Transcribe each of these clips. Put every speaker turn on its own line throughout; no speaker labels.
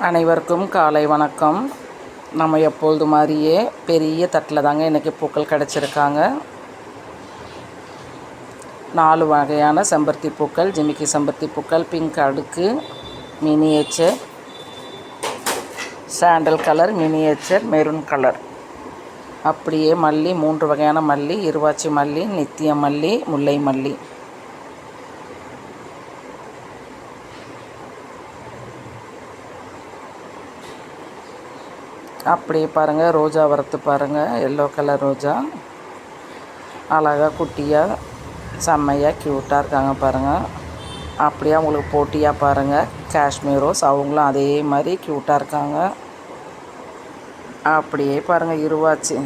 அனைவருக்கும் காலை வணக்கம். நம்ம எப்பொழுது மாதிரியே பெரிய தட்டில் தாங்க இன்றைக்கி பூக்கள் கிடச்சிருக்காங்க. 4 வகையான செம்பருத்தி பூக்கள், ஜிமிக்கி செம்பருத்தி பூக்கள், பிங்க் அடுக்கு, miniature, sandal colour, miniature, maroon colour, அப்படியே மல்லி 3 வகையான மல்லி, இருவாச்சி மல்லி, நித்திய மல்லி, முல்லை மல்லி. அப்படியே பாருங்கள், ரோஜா வறுத்து பாருங்கள், எல்லோ கலர் ரோஜா அழகாக குட்டியாக செம்மையாக க்யூட்டாக இருக்காங்க பாருங்கள். அப்படியே அவங்களுக்கு போட்டியாக பாருங்கள் காஷ்மீர் ரோஸ், அவங்களும் அதே மாதிரி க்யூட்டாக இருக்காங்க. அப்படியே பாருங்கள் இருவாச்சி,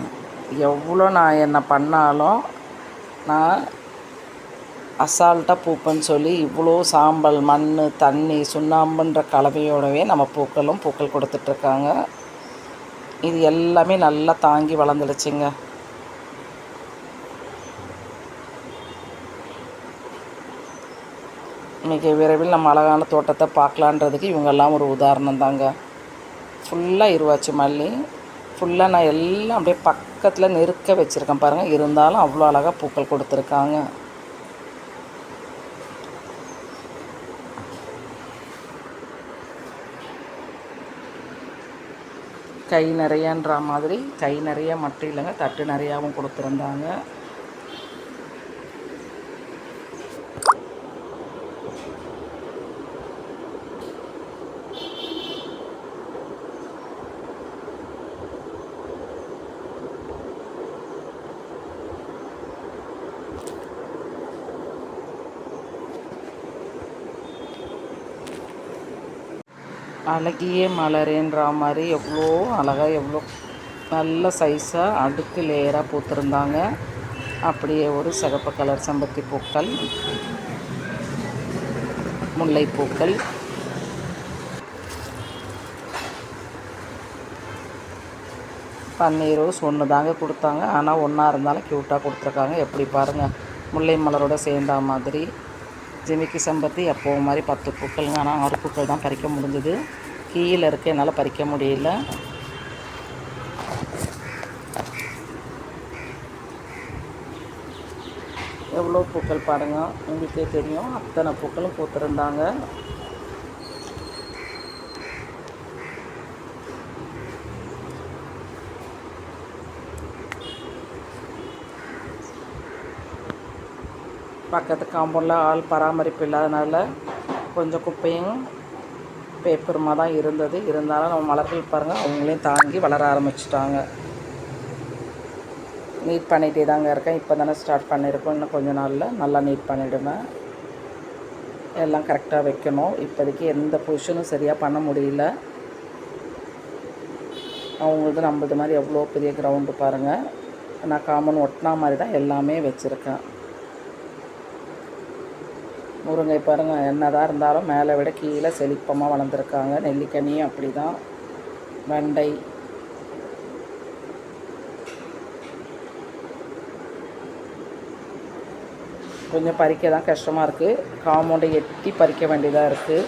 எவ்வளோ நான் என்ன பண்ணாலும் நான் அசால்ட்டாக பூப்பேன்னு சொல்லி இவ்வளோ சாம்பல், மண், தண்ணி, சுண்ணாம்புன்ற கலவையோடவே நம்ம பூக்கள் கொடுத்துட்ருக்காங்க. இது எல்லாமே நல்லா தாங்கி வளர்ந்துடுச்சுங்க. மிக விரைவில் நம்ம அழகான தோட்டத்தை பார்க்கலான்றதுக்கு இவங்கெல்லாம் ஒரு உதாரணம் தாங்க. ஃபுல்லாக இருவாச்சி மல்லி, ஃபுல்லாக நான் எல்லாம் அப்படியே பக்கத்தில் நெருக்க வச்சுருக்கேன் பாருங்கள். இருந்தாலும் அவ்வளோ அழகாக பூக்கள் கொடுத்துருக்காங்க. கை நிறையன்ற மாதிரி கை நிறைய மட்டும் இல்லைங்க, தட்டு நிறையாவும் கொடுத்துருந்தாங்க. அழகிய மலரேன்ற மாதிரி எவ்வளோ அழகாக எவ்வளோ நல்ல சைஸாக அடுக்கு லேயராக பூத்திருந்தாங்க. அப்படியே ஒரு சிகப்பு கலர் செம்பருத்தி பூக்கள், முல்லைப்பூக்கள், பன்னீர் ரோஸ் ஒன்று தாங்க கொடுத்தாங்க. ஆனால் ஒன்றா இருந்தாலும் க்யூட்டாக கொடுத்துருக்காங்க. எப்படி பாருங்கள், முல்லை மலரோடு சேர்ந்தா மாதிரி. ஜிமிக்கி செம்பருத்தி எப்போவும் மாதிரி 10 பூக்கள்ங்க. ஆனால் 6 பூக்கள் தான் பறிக்க முடிஞ்சது. கீழே இருக்க என்னால் பறிக்க முடியல. எவ்வளோ பூக்கள் பாருங்கள், உங்களுக்கே தெரியும். அத்தனை பூக்களும் பூத்திருந்தாங்க. பக்கத்து காம்பவுண்டில் ஆள் பராமரிப்பு இல்லாதனால கொஞ்சம் குப்பையும் பேப்பருமா தான் இருந்தது. இருந்தாலும் நம்ம மலர்கள் பாருங்கள் அவங்களையும் தாங்கி வளர ஆரம்பிச்சிட்டாங்க. நீட் பண்ணிகிட்டே தாங்க இருக்கேன். இப்போ தானே ஸ்டார்ட் பண்ணியிருக்கோம். இன்னும் கொஞ்சம் நாளில் நல்லா நீட் பண்ணிவிடுவேன். எல்லாம் கரெக்டாக வைக்கணும். இப்போதைக்கு எந்த பொசிஷனும் சரியாக பண்ண முடியல. அவங்களது நம்மளது மாதிரி எவ்வளோ பெரிய கிரவுண்டு பாருங்கள். நான் காமன் ஒட்டினா மாதிரி தான் எல்லாமே வச்சுருக்கேன். முருங்கை பாருங்கள், என்னதான் இருந்தாலும் மேலே விட கீழே செழிப்பமாக வளர்ந்துருக்காங்க. நெல்லிக்கனியும் அப்படி தான். வெண்டை, கொஞ்சம் பறிக்க தான் கஷ்டமாக இருக்குது. காம்பவுண்டை எட்டி பறிக்க வேண்டியதாக இருக்குது.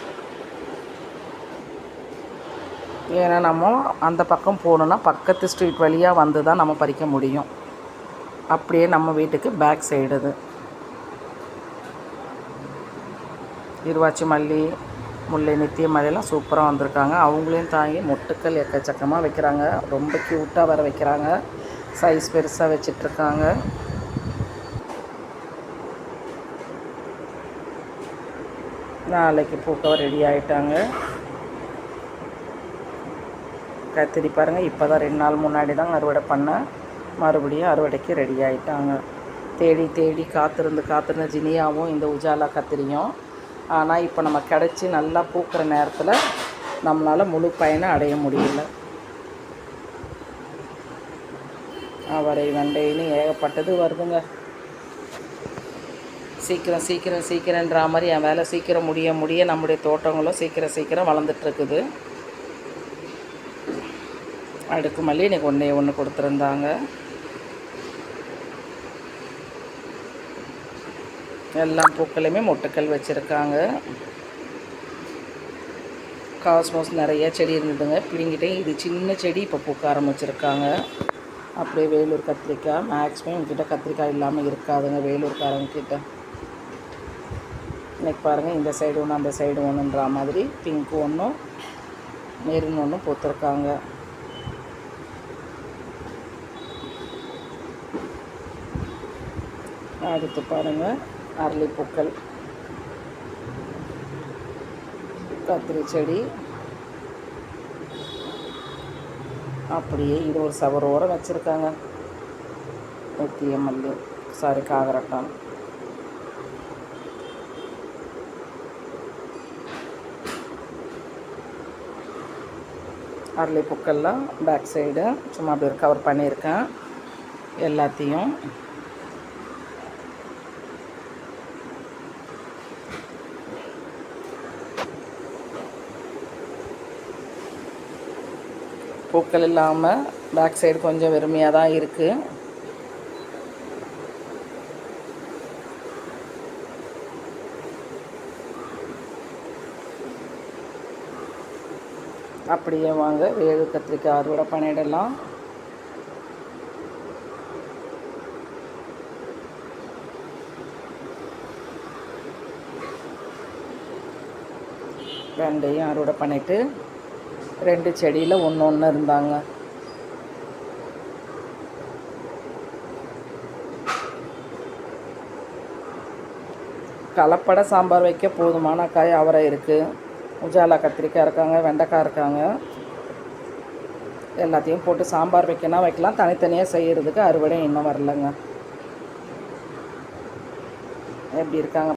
ஏன்னா நம்ம அந்த பக்கம் போகணுன்னா பக்கத்து ஸ்ட்ரீட் வழியாக வந்து தான் நம்ம பறிக்க முடியும். அப்படியே நம்ம வீட்டுக்கு பேக் சைடு இது. இருவாச்சி மல்லி, முல்லை, நித்திய மல்லியெல்லாம் சூப்பராக வந்திருக்காங்க. அவங்களையும் தாங்கி மொட்டுக்கள் எக்கச்சக்கமாக வைக்கிறாங்க. ரொம்ப க்யூட்டாக வர வைக்கிறாங்க. சைஸ் பெருசாக வச்சிட்ருக்காங்க. நாளைக்கு பூக்க ரெடி ஆகிட்டாங்க. கத்திரி பாருங்கள், இப்போ தான் 2 நாள் முன்னாடி தான் அறுவடை பண்ணேன். மறுபடியும் அறுவடைக்கு ரெடி ஆகிட்டாங்க. தேடி தேடி காத்திருந்து ஜினியாவும் இந்த உஜாலா கத்திரியும். ஆனால் இப்போ நம்ம கிடச்சி நல்லா பூக்கிற நேரத்தில் நம்மளால் முழு பயனை அடைய முடியல. அவரை வெண்டைன்னு ஏகப்பட்டது வருதுங்க. சீக்கிரம்ன்ற மாதிரி என் வேலை சீக்கிரம் முடிய நம்முடைய தோட்டங்களும் சீக்கிரம் வளர்ந்துட்டுருக்குது. அடுக்கு மல்லி இன்றைக்கி ஒன்று கொடுத்துருந்தாங்க. எல்லா பூக்களையுமே மொட்டுக்கள் வச்சுருக்காங்க. காஸ்மோஸ் நிறைய செடி இருந்ததுங்க, பிடிங்கிட்டேன். இது சின்ன செடி இப்போ பூக்க ஆரம்பிச்சிருக்காங்க. அப்படியே வேலூர் கத்திரிக்காய், மேக்ஸிமம் எங்ககிட்ட கத்திரிக்காய் இல்லாமல் இருக்காதுங்க வேலூர்காரங்கிட்ட. இன்றைக்கி பாருங்கள், இந்த சைடு ஒன்று அந்த சைடு ஒன்றுன்ற மாதிரி பிங்க் ஒன்றும் மெரூன் ஒன்றும் பூத்துருக்காங்க. அடுத்து பாருங்கள், அரளிப்பூக்கள், கத்திரி செடி. அப்படியே இது ஒரு சவரோரம் வச்சுருக்காங்க. நித்திய மல்லி, காகரட்டான். அரளிப்பூக்கள்லாம் பேக் சைடு சும்மா அப்படி கவர் பண்ணியிருக்கேன் எல்லாத்தையும். பூக்கள் இல்லாமல் பேக் சைடு கொஞ்சம் வெறுமையாக தான் இருக்குது. அப்படியே வாங்க வேலூர் கத்திரிக்காய் அறுவடை பண்ணிடலாம். ரெண்டையும் அறுவடை பண்ணிவிட்டு 2 செடியில் ஒன்று இருந்தாங்க. கலப்படை சாம்பார் வைக்க போதுமான காய் அவரை இருக்குது, உஜாலா கத்திரிக்காய் இருக்காங்க, வெண்டைக்காய் இருக்காங்க. எல்லாத்தையும் போட்டு சாம்பார் வைக்கனா வைக்கலாம். தனித்தனியாக செய்கிறதுக்கு அறுவடை இன்னும் வரலைங்க. எப்படி இருக்காங்க